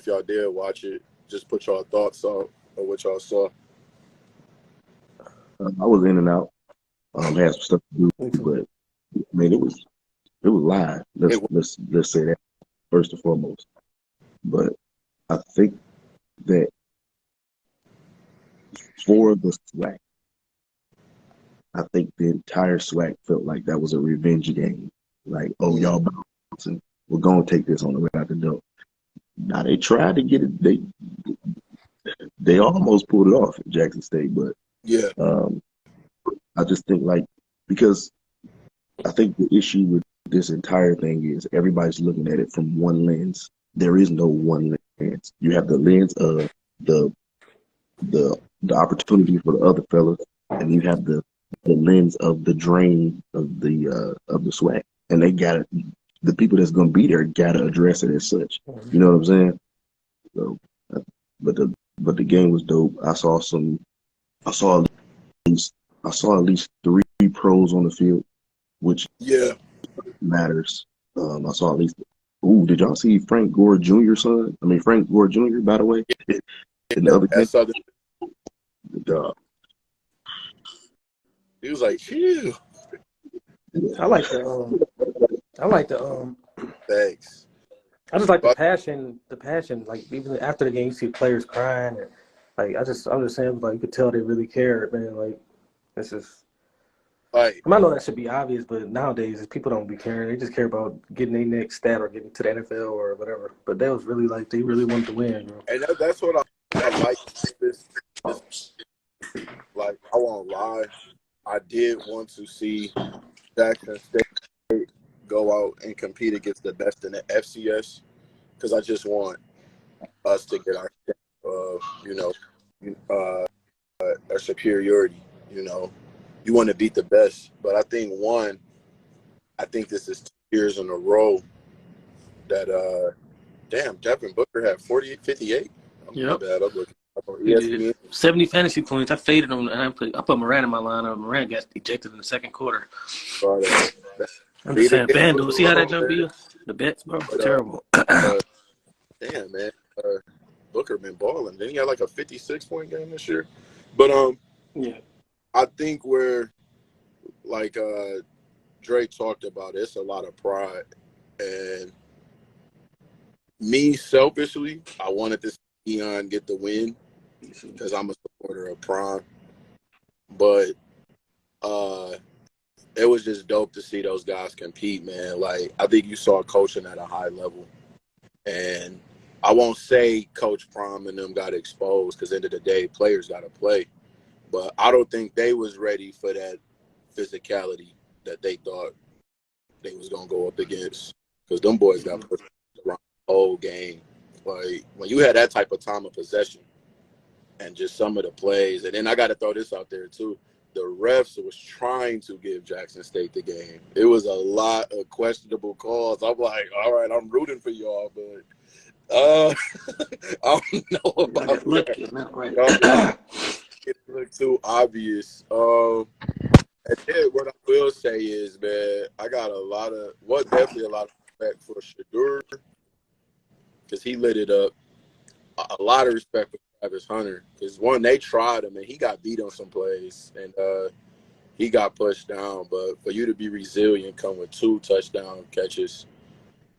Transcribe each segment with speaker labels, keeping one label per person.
Speaker 1: if y'all did watch it, just put y'all thoughts on what y'all saw.
Speaker 2: I was in and out. Had some stuff to do, but I mean, it was live. Let's say that first and foremost. But I think that for the SWAC, I think the entire SWAC felt like that was a revenge game. Like, oh, y'all bouncing, we're gonna take this on the way out the door. Now they tried to get it. They almost pulled it off at Jackson State, but
Speaker 1: yeah,
Speaker 2: I just think because I think the issue with this entire thing is everybody's looking at it from one lens. There is no one lens. You have the lens of the opportunity for the other fellas, and you have the lens of the drain of the SWAC, and they got it. The people that's gonna be there gotta address it as such. You know what I'm saying? So, but the game was dope. I saw at least 3 pros on the field, which matters. I saw at least. Ooh, did y'all see Frank Gore Jr. son? I mean Frank Gore Jr. By the way, in the other game.
Speaker 1: He was like, phew.
Speaker 3: I like the
Speaker 1: Thanks.
Speaker 3: I just like the passion. Like even after the game, you see players crying, and like I'm just saying, like you could tell they really care, man. Like this is.
Speaker 1: Like,
Speaker 3: I know that should be obvious, but nowadays people don't be caring. They just care about getting their next stat or getting to the NFL or whatever. But that was really they really wanted to win, bro.
Speaker 1: And that's what I like. Like, I won't lie, I did want to see Jackson State go out and compete against the best in the FCS, because I just want us to get our our superiority. You want to beat the best, but I think this is 2 years in a row that Devin Booker had 58.
Speaker 3: Yep.
Speaker 1: Bad. I'm looking up on ESPN.
Speaker 3: 70 fantasy points. I faded him, and I put Moran in my lineup. Moran got ejected in the second quarter. I'm just saying, FanDuel. See how that jump be? The bets, bro, terrible.
Speaker 1: Damn, man. Booker been balling. Then he had like a 56-point game this year. But
Speaker 3: yeah,
Speaker 1: I think where Dre talked about, it's a lot of pride. And me, selfishly, I wanted to see Deon get the win because I'm a supporter of Prime. But it was just dope to see those guys compete, man. Like, I think you saw coaching at a high level. And I won't say Coach Prime and them got exposed, because at the end of the day, players got to play. But I don't think they was ready for that physicality that they thought they was going to go up against, because them boys got pushed around the whole game. Like, when you had that type of time of possession and just some of the plays, and then I got to throw this out there too, the refs was trying to give Jackson State the game. It was a lot of questionable calls. I'm like, all right, I'm rooting for y'all, but I don't know about that. It looked too obvious. And then what I will say is, man, I got definitely a lot of respect for Shadur, because he lit it up. A lot of respect for Travis Hunter, because they tried him and he got beat on some plays and he got pushed down. But for you to be resilient, come with 2 touchdown catches,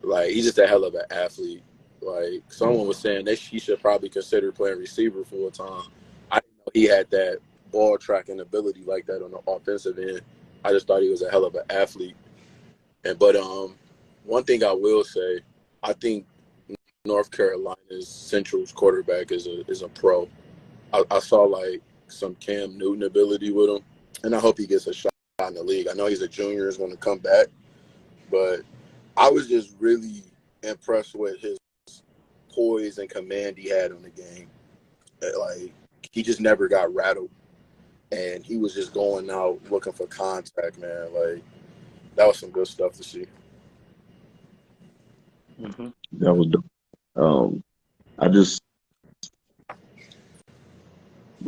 Speaker 1: like, he's just a hell of an athlete. Like, someone was saying he should probably consider playing receiver full time. I didn't know he had that ball tracking ability like that on the offensive end. I just thought he was a hell of an athlete. But one thing I will say, I think North Carolina's Central's quarterback is a pro. I saw like some Cam Newton ability with him, and I hope he gets a shot in the league. I know he's a junior, is going to come back, but I was just really impressed with his poise and command he had on the game. Like, he just never got rattled, and he was just going out looking for contact, man. Like, that was some good stuff to see.
Speaker 3: Mm-hmm.
Speaker 2: That was dope.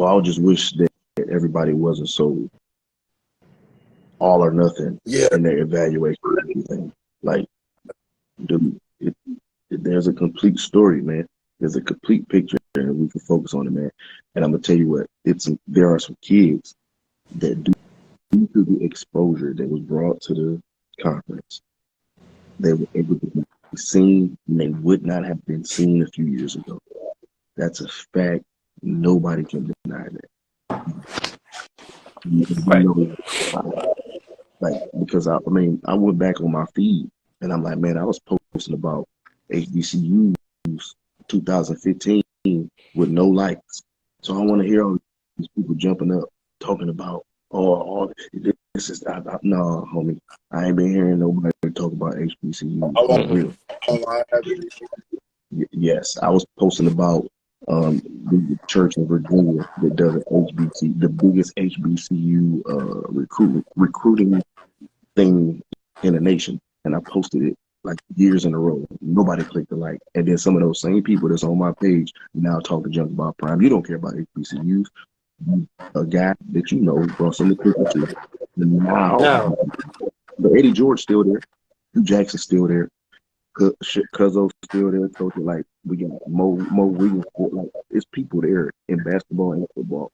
Speaker 2: I would just wish that everybody wasn't so all or nothing in their evaluation of everything. Like, dude, there's a complete story, man. There's a complete picture, and we can focus on it, man. And I'm gonna tell you what, there are some kids that due to the exposure that was brought to the conference, they were able to be seen, and they would not have been seen a few years ago. That's a fact. Nobody can deny that.
Speaker 3: Right.
Speaker 2: Like, because I went back on my feed, and I'm like, man, I was posting about HBCUs 2015 with no likes. So I want to hear all these people jumping up talking about, this is no, homie. I ain't been hearing nobody talk about HBCUs. Yes, I was posting about the church in Virginia that does the biggest HBCU recruiting thing in the nation, and I posted it like years in a row. Nobody clicked the like, and then some of those same people that's on my page now talking junk about Prime. You don't care about HBCUs. A guy that you know brought some attention to it. Now, but Eddie George still there. Hugh Jackson's still there. Cuzzo's still there coaching. Like, we got Mo Williams. Like, it's people there in basketball and football.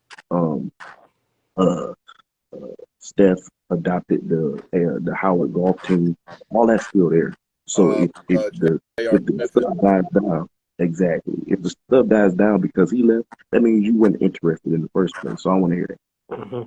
Speaker 2: Steph adopted the Howard golf team. All that's still there. So if the stuff dies down, exactly. If the stuff dies down because he left, that means you weren't interested in the first place. So I want to hear that.
Speaker 3: Mm-hmm.